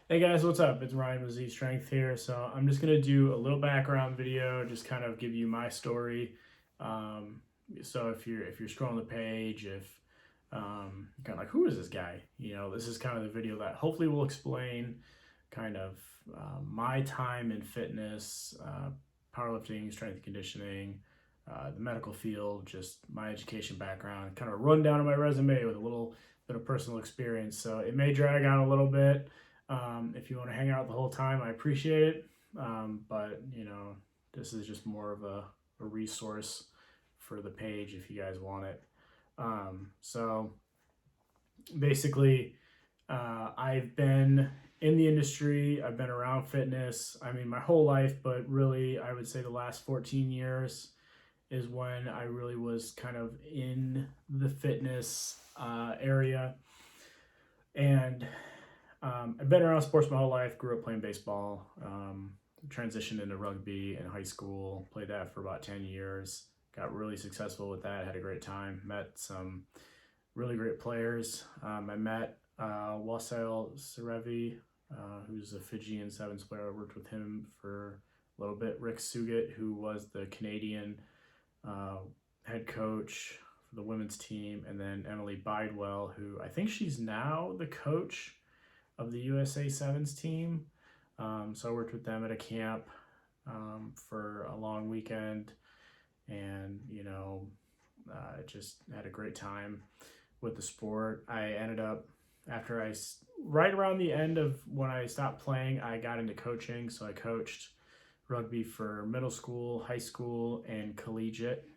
Hey guys, what's up? It's Ryan with ZStrength here. So I'm just gonna do a little background video, just kind of give you my story. Um, so if you're scrolling the page, if you're kind of like, who is this guy? This is kind of the video that hopefully will explain kind of my time in fitness, powerlifting, strength and conditioning, the medical field, just my education background, kind of a rundown of my resume with a little bit of personal experience. So it may drag on a little bit. If you want to hang out the whole time, I appreciate it. But this is just more of a resource for the page if you guys want it. So basically, I've been in the industry, I've been around fitness, I mean, my whole life, but really, I would say the last 14 years is when I really was kind of in the fitness area. And I've been around sports my whole life. Grew up playing baseball. Transitioned into rugby in high school. Played that for about 10 years. Got really successful with that. Had a great time. Met some really great players. I met Wasail Serevi, who's a Fijian sevens player. I worked with him for a little bit. Rick Sugat, who was the Canadian head coach for the women's team. And then Emily Bidewell, who I think she's now the coach of the USA Sevens team. So I worked with them at a camp for a long weekend, and just had a great time with the sport. I ended up right around the end of when I stopped playing, I got into coaching. So I coached rugby for middle school, high school, and collegiate.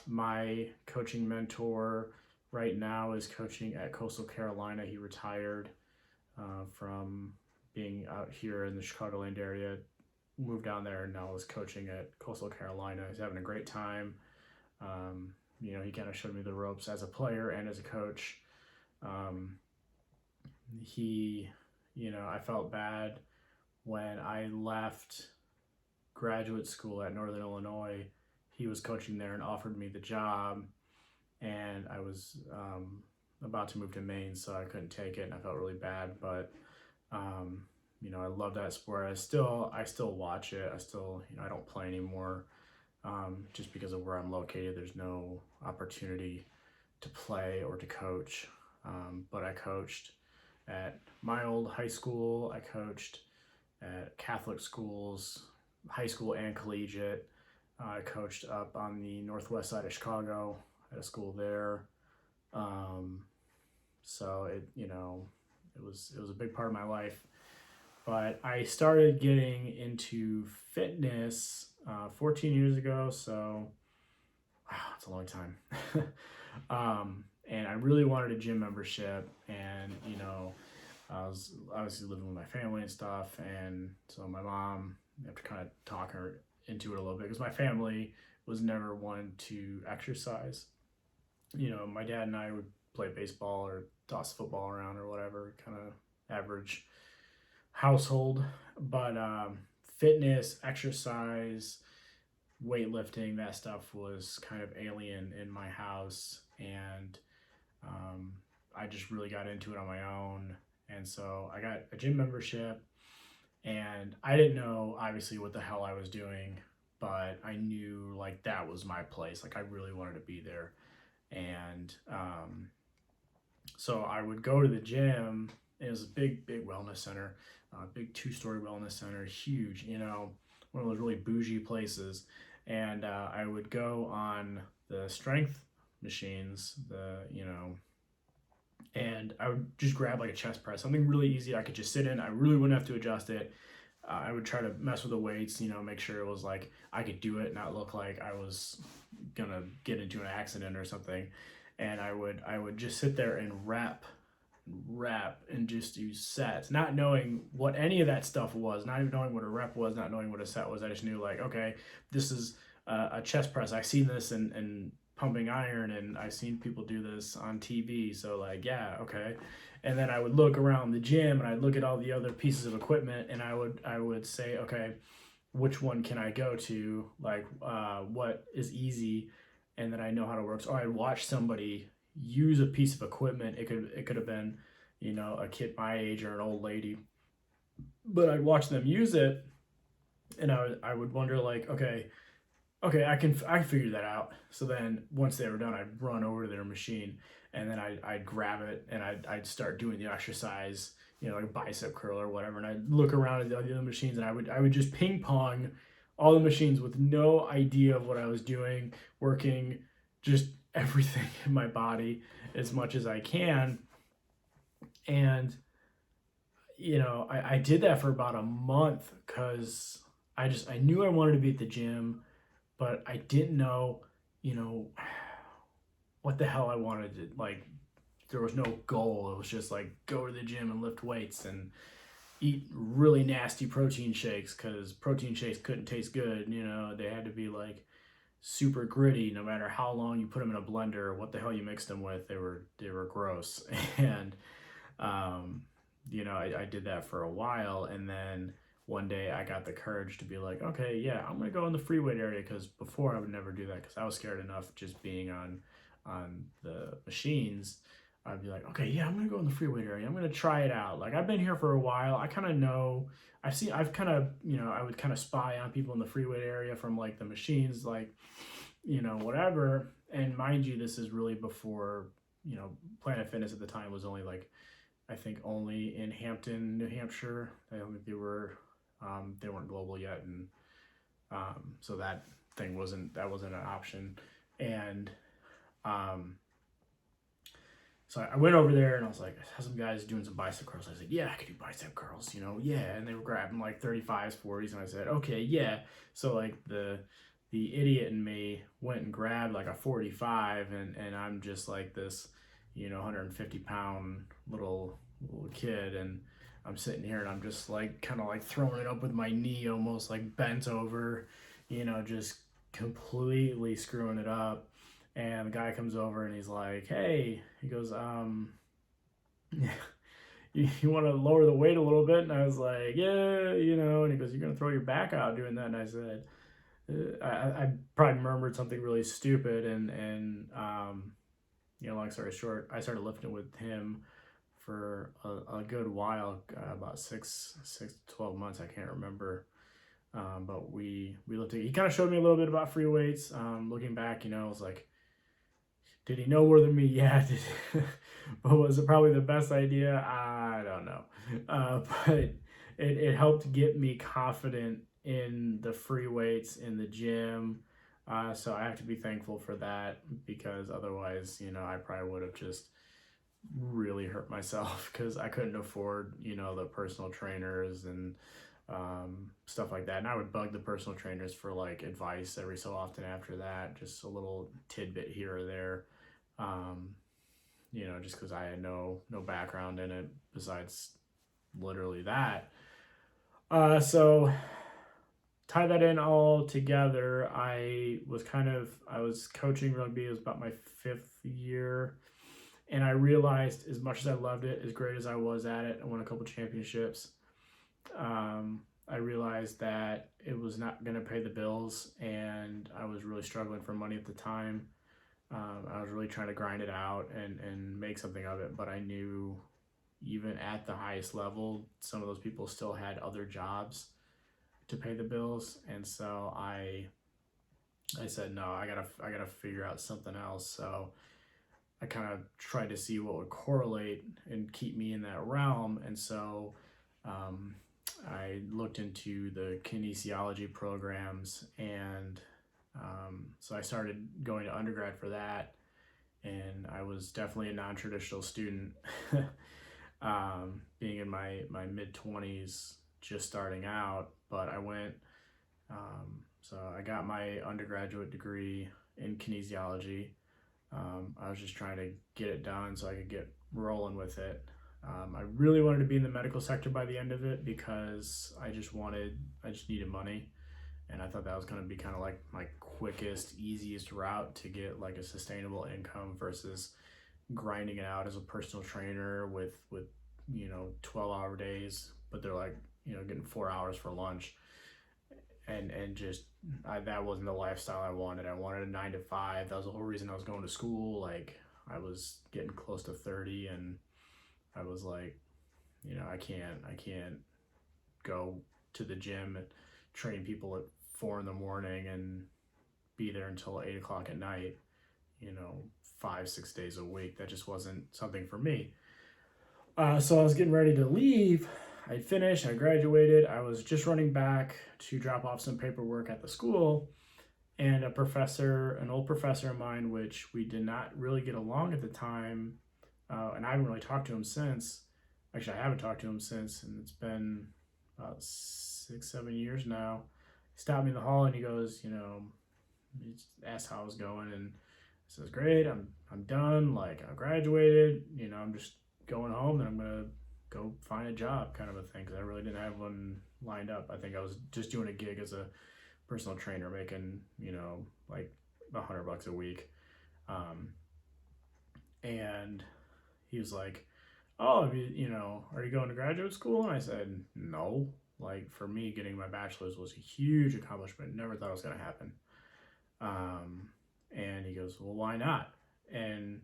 My coaching mentor right now is coaching at Coastal Carolina. He retired from being out here in the Chicagoland area, moved down there, and now is coaching at Coastal Carolina. He's having a great time. He kind of showed me the ropes as a player and as a coach. I felt bad when I left graduate school at Northern Illinois. He was coaching there and offered me the job, and I was about to move to Maine, so I couldn't take it, and I felt really bad. But I love that sport. I still watch it. I don't play anymore, just because of where I'm located. There's no opportunity to play or to coach. But I coached at my old high school. I coached at Catholic schools, high school and collegiate. I coached up on the northwest side of Chicago at a school there. So it was a big part of my life. But I started getting into fitness 14 years ago. So wow, it's a long time. And I really wanted a gym membership, and I was obviously living with my family and stuff, and so my mom, I have to kind of talk her into it a little bit because my family was never one to exercise. My dad and I would play baseball or toss football around or whatever, kind of average household. But fitness, exercise, weightlifting, that stuff was kind of alien in my house, and I just really got into it on my own. And so I got a gym membership, and I didn't know obviously what the hell I was doing, but I knew like that was my place. Like I really wanted to be there. And so I would go to the gym. It was a big wellness center, big 2-story wellness center, huge, one of those really bougie places. And I would go on the strength machines, and I would just grab like a chest press, something really easy I could just sit in. I really wouldn't have to adjust it. I would try to mess with the weights, make sure it was like I could do it, not look like I was gonna get into an accident or something. And I would just sit there and rep and just do sets, not knowing what any of that stuff was, not even knowing what a rep was, not knowing what a set was. I just knew like, okay, this is a chest press. I've seen this in pumping iron, and I've seen people do this on TV. So like, yeah, okay. And then I would look around the gym and I'd look at all the other pieces of equipment, and I would say, okay, which one can I go to? Like, what is easy and that I know how to work. So I'd watch somebody use a piece of equipment. It could have been, a kid my age or an old lady, but I'd watch them use it, and I would wonder like, okay, I can figure that out. So then once they were done, I'd run over to their machine, and then I'd grab it, and I'd start doing the exercise, like bicep curl or whatever, and I'd look around at the other machines, and I would just ping pong all the machines with no idea of what I was doing, working just everything in my body as much as I can. And I did that for about a month because I knew I wanted to be at the gym, but I didn't know, you know, what the hell I wanted to like. There was no goal. It was just like go to the gym and lift weights and eat really nasty protein shakes because protein shakes couldn't taste good. They had to be like super gritty no matter how long you put them in a blender or what the hell you mixed them with. They were gross. And I did that for a while, and then one day I got the courage to be like, okay, yeah, I'm gonna go in the free weight area, because before I would never do that because I was scared enough just being on the machines. I'd be like, okay, yeah, I'm gonna go in the free weight area. I'm gonna try it out. Like, I've been here for a while. I kind of know. I've kind of, I would kind of spy on people in the free weight area from like the machines, like, whatever. And mind you, this is really before, Planet Fitness at the time was only like, I think only in Hampton, New Hampshire. I don't think they weren't global yet, and so that wasn't an option. And so I went over there, and I was like, I saw some guys doing some bicep curls. I said, yeah, I could do bicep curls, yeah. And they were grabbing like 35s, 40s, and I said, okay, yeah. So like the idiot in me went and grabbed like a 45, and I'm just like this, 150-pound little kid, and I'm sitting here, and I'm just like kind of like throwing it up with my knee almost like bent over, just completely screwing it up. And the guy comes over, and he's like, hey, he goes, you want to lower the weight a little bit? And I was like, yeah, and he goes, you're going to throw your back out doing that? And I said, I probably murmured something really stupid, and long story short, I started lifting with him for a good while, about 6 to 12 months, I can't remember. But we lifted. He kind of showed me a little bit about free weights. Looking back, I was like, did he know more than me? Yeah. But was it probably the best idea? I don't know. But it helped get me confident in the free weights in the gym. So I have to be thankful for that, because otherwise, I probably would have just really hurt myself because I couldn't afford, the personal trainers and stuff like that. And I would bug the personal trainers for like advice every so often after that, just a little tidbit here or there. Just because I had no background in it besides literally that. So tie that in all together. I was coaching rugby. It was about my 5th year. And I realized, as much as I loved it, as great as I was at it, I won a couple championships. I realized that it was not going to pay the bills, and I was really struggling for money at the time. I was really trying to grind it out and make something of it, but I knew even at the highest level, some of those people still had other jobs to pay the bills, and so I said, no, I gotta figure out something else. So I kind of tried to see what would correlate and keep me in that realm, and so I looked into the kinesiology programs, and so I started going to undergrad for that, and I was definitely a non-traditional student, being in my mid-20s, just starting out, but I went, so I got my undergraduate degree in kinesiology. I was just trying to get it done so I could get rolling with it. I really wanted to be in the medical sector by the end of it because I just needed money. And I thought that was going to be kind of like my quickest, easiest route to get like a sustainable income versus grinding it out as a personal trainer with 12-hour days, but they're like, getting 4 hours for lunch. And just that wasn't the lifestyle I wanted. I wanted a 9 to 5. That was the whole reason I was going to school. Like, I was getting close to 30, and I was like, I can't go to the gym and train people at 4 in the morning and be there until 8 o'clock at night, 5, 6 days a week. That just wasn't something for me. So I was getting ready to leave. I finished, I graduated. I was just running back to drop off some paperwork at the school, and an old professor of mine, which we did not really get along at the time, and I haven't really talked to him since. Actually, I haven't talked to him since, and it's been about 6, 7 years now. He stopped me in the hall and he goes, he asked how I was going, and I says, "Great, I'm done. Like, I graduated. I'm just going home, and I'm gonna go find a job," kind of a thing, because I really didn't have one lined up. I think I was just doing a gig as a personal trainer, making like $100 a week, and he was like, "Oh, are you going to graduate school?" And I said, "No. Like, for me, getting my bachelor's was a huge accomplishment. Never thought it was going to happen." And he goes, "Well, why not?" And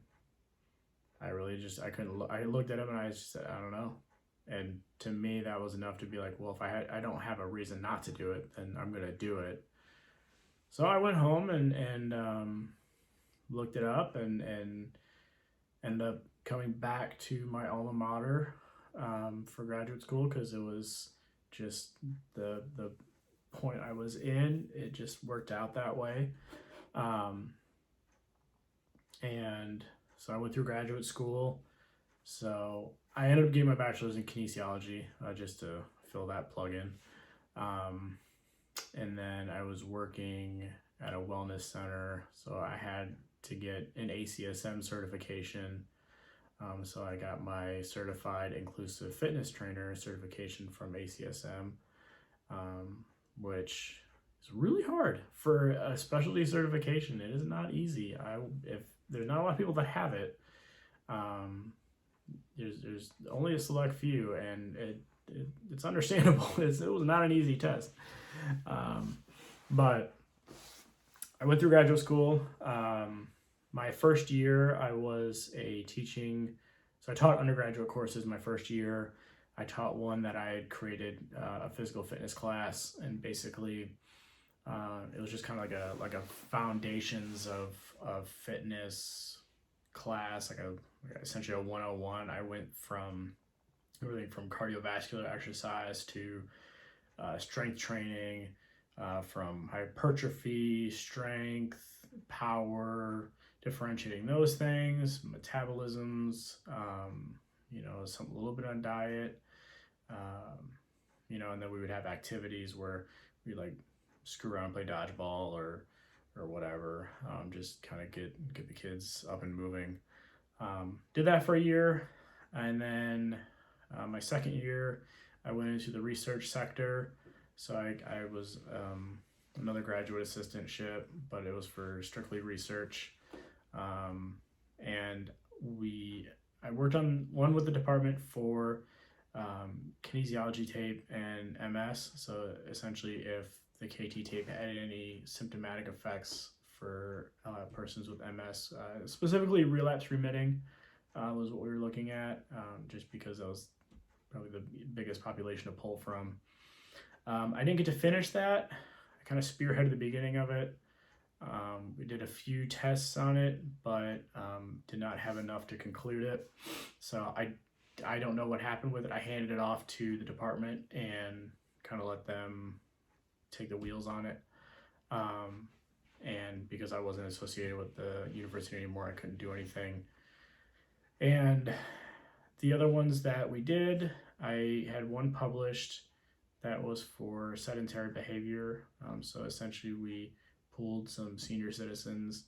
I looked at him and I just said, "I don't know." And to me, that was enough to be like, well, if I don't have a reason not to do it, then I'm going to do it. So I went home and looked it up and ended up coming back to my alma mater for graduate school, because it was just the point I was in. It just worked out that way. And so I went through graduate school. So I ended up getting my bachelor's in kinesiology, just to fill that plug in. And then I was working at a wellness center, so I had to get an ACSM certification. So I got my certified inclusive fitness trainer certification from ACSM, which is really hard for a specialty certification. It is not easy. If there's not a lot of people that have it, there's only a select few, and it's understandable. It was not an easy test, but I went through graduate school. My first year, I was so I taught undergraduate courses my first year. I taught one that I had created, a physical fitness class, and basically it was just kind of like a foundations of fitness class, essentially a 101. I went from everything from cardiovascular exercise to strength training, from hypertrophy, strength, power, differentiating those things, metabolisms, a little bit on diet, and then we would have activities where we like screw around and play dodgeball or whatever, just kind of get the kids up and moving. Did that for a year, and then my second year I went into the research sector. So I was another graduate assistantship, but it was for strictly research. And I worked on one with the department for kinesiology tape and MS. So essentially, if the KT tape had any symptomatic effects for persons with MS, specifically relapse remitting, was what we were looking at, just because that was probably the biggest population to pull from. I didn't get to finish that. I kind of spearheaded the beginning of it. We did a few tests on it, but did not have enough to conclude it. So I don't know what happened with it. I handed it off to the department and kind of let them take the wheels on it. And because I wasn't associated with the university anymore, I couldn't do anything. And the other ones that we did, I had one published that was for sedentary behavior. So essentially we pulled some senior citizens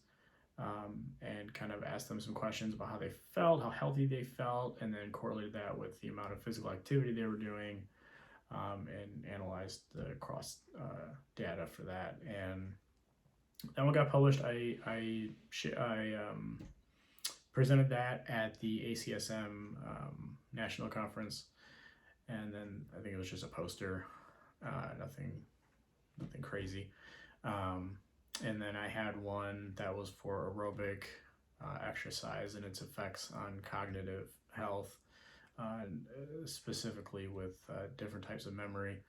and kind of asked them some questions about how they felt, how healthy they felt, and then correlated that with the amount of physical activity they were doing, and analyzed the cross data for that. And that one got published. I presented that at the ACSM national conference, and then I think it was just a poster, nothing crazy. And then I had one that was for aerobic exercise and its effects on cognitive health. specifically with different types of memory.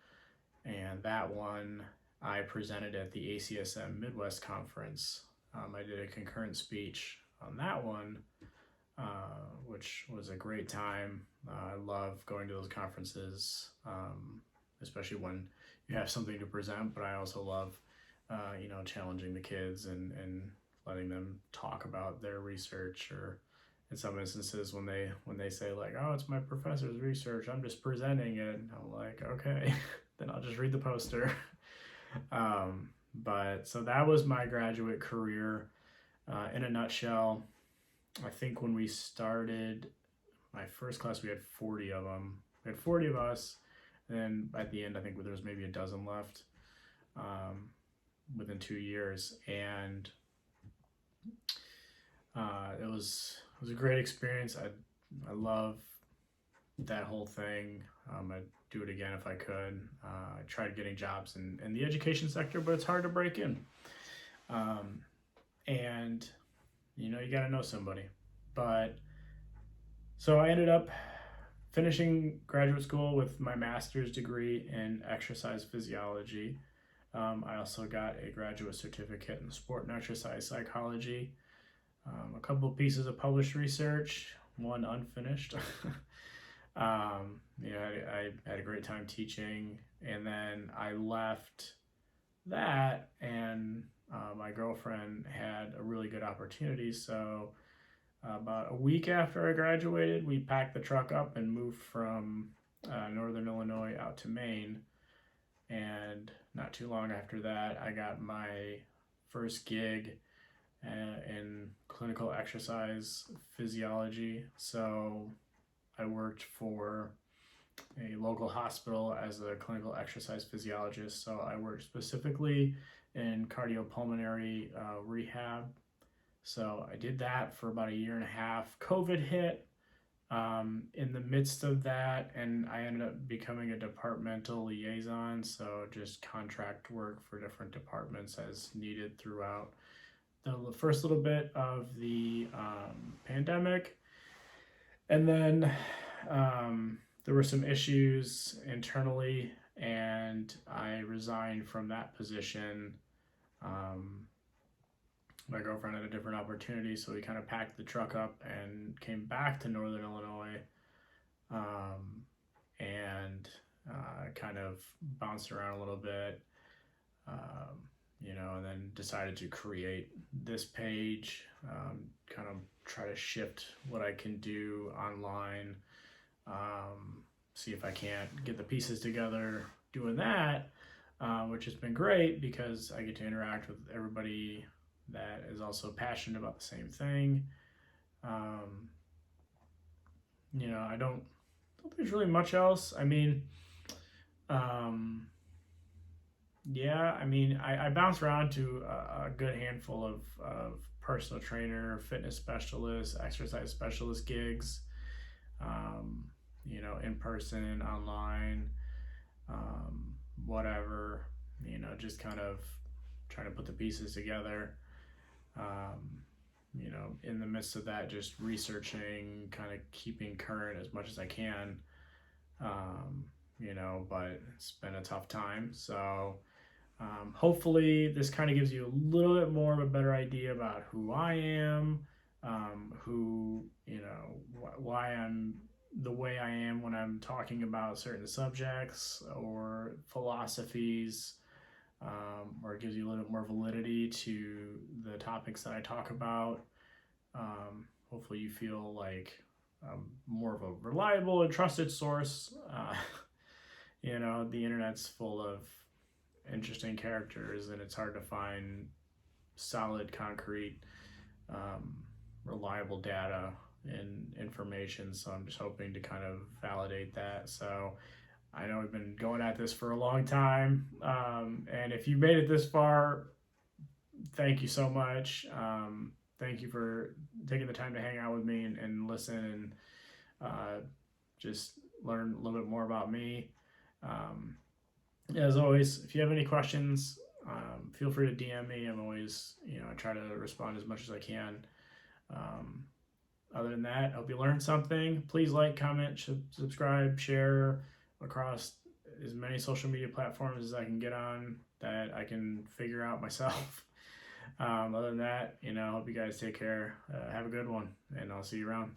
And that one I presented at the ACSM Midwest Conference. I did a concurrent speech on that one, which was a great time. I love going to those conferences, especially when you have something to present, but I also love, challenging the kids and letting them talk about their research, or in some instances when they say like, oh, it's my professor's research, I'm just presenting it. I'm like, okay, then I'll just read the poster. But so that was my graduate career in a nutshell. I think when we started my first class, we had 40 of them. We had 40 of us. And then at the end, I think there was maybe a dozen left within 2 years. And it was a great experience. I love that whole thing. I'd do it again if I could. I tried getting jobs in the education sector, but it's hard to break in. And you got to know somebody. But so I ended up finishing graduate school with my master's degree in exercise physiology. I also got a graduate certificate in sport and exercise psychology. A couple of pieces of published research, one unfinished. I had a great time teaching, and then I left that, and my girlfriend had a really good opportunity. So about a week after I graduated, we packed the truck up and moved from northern Illinois out to Maine. And not too long after that, I got my first gig in clinical exercise physiology. So I worked for a local hospital as a clinical exercise physiologist. So I worked specifically in cardiopulmonary rehab. So I did that for about a year and a half. COVID hit in the midst of that, and I ended up becoming a departmental liaison. So just contract work for different departments as needed throughout the first little bit of the pandemic. And then there were some issues internally, and I resigned from that position. My girlfriend had a different opportunity, so we kind of packed the truck up and came back to northern Illinois, and kind of bounced around a little bit, and then decided to create this page, kind of try to shift what I can do online, see if I can't get the pieces together doing that, which has been great because I get to interact with everybody that is also passionate about the same thing. I don't think there's really much else. I bounce around to a good handful of personal trainer, fitness specialist, exercise specialist gigs, in person, online, whatever, just kind of trying to put the pieces together. In the midst of that, just researching, kind of keeping current as much as I can, but it's been a tough time. So hopefully this kind of gives you a little bit more of a better idea about who I am, why I'm the way I am when I'm talking about certain subjects or philosophies, or it gives you a little bit more validity to the topics that I talk about. Hopefully you feel like more of a reliable and trusted source. The internet's full of interesting characters, and it's hard to find solid, concrete, reliable data and information. So I'm just hoping to kind of validate that. So I know we've been going at this for a long time, and if you made it this far, thank you so much. Thank you for taking the time to hang out with me and listen and just learn a little bit more about me. As always, if you have any questions, feel free to DM me. I'm always, I try to respond as much as I can. other than that, I hope you learned something. Please like, comment, subscribe, share across as many social media platforms as I can get on that I can figure out myself. Other than that, I hope you guys take care. Have a good one, and I'll see you around.